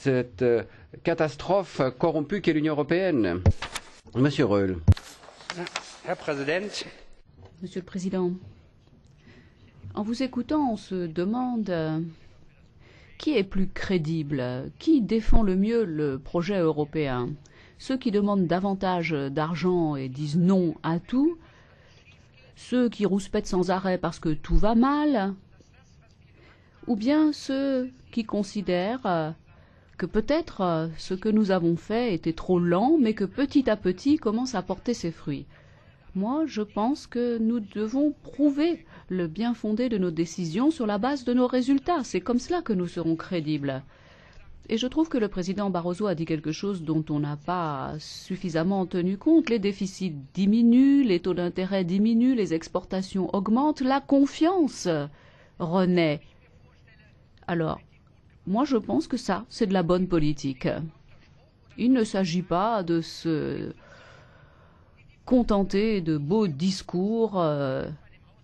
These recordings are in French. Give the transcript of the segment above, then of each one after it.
cette catastrophe corrompue qu'est l'Union européenne. Monsieur Reul. Herr Präsident. Monsieur le Président, en vous écoutant, on se demande qui est plus crédible, qui défend le mieux le projet européen. Ceux qui demandent davantage d'argent et disent non à tout, ceux qui rouspètent sans arrêt parce que tout va mal, ou bien ceux qui considèrent que peut-être ce que nous avons fait était trop lent, mais que petit à petit commence à porter ses fruits. Moi, je pense que nous devons prouver le bien fondé de nos décisions sur la base de nos résultats. C'est comme cela que nous serons crédibles. Et je trouve que le président Barroso a dit quelque chose dont on n'a pas suffisamment tenu compte. Les déficits diminuent, les taux d'intérêt diminuent, les exportations augmentent, la confiance renaît. Alors, moi je pense que ça, c'est de la bonne politique. Il ne s'agit pas de se contenter de beaux discours,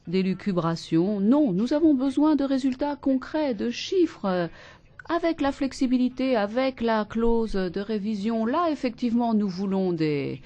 d'élucubrations. Non, nous avons besoin de résultats concrets, de chiffres. Avec la flexibilité, avec la clause de révision, là, effectivement, nous voulons des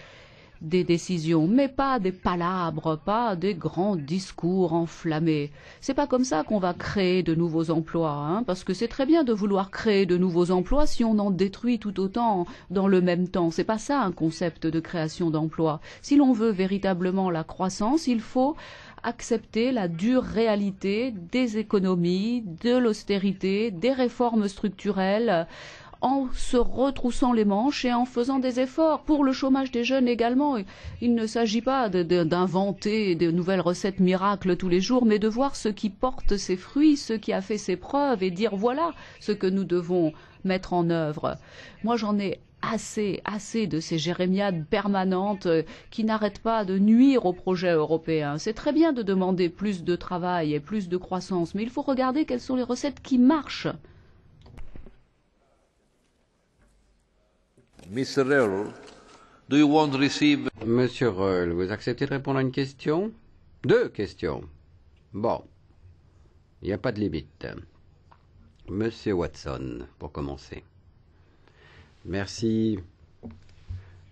décisions, mais pas des palabres, pas des grands discours enflammés. C'est pas comme ça qu'on va créer de nouveaux emplois, hein, parce que c'est très bien de vouloir créer de nouveaux emplois si on en détruit tout autant dans le même temps. C'est pas ça un concept de création d'emplois. Si l'on veut véritablement la croissance, il faut accepter la dure réalité des économies, de l'austérité, des réformes structurelles, en se retroussant les manches et en faisant des efforts pour le chômage des jeunes également. Il ne s'agit pas d'inventer de nouvelles recettes miracles tous les jours, mais de voir ce qui porte ses fruits, ce qui a fait ses preuves et dire voilà ce que nous devons mettre en œuvre. Moi, j'en ai assez de ces jérémiades permanentes qui n'arrêtent pas de nuire au projet européen. C'est très bien de demander plus de travail et plus de croissance, mais il faut regarder quelles sont les recettes qui marchent. Mr. Reul, do you want to receive... Monsieur Reul, vous acceptez de répondre à une question? 2 questions. Bon, il n'y a pas de limite. Monsieur Watson, pour commencer. Merci,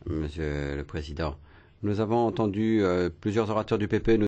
Monsieur le Président. Nous avons entendu plusieurs orateurs du PP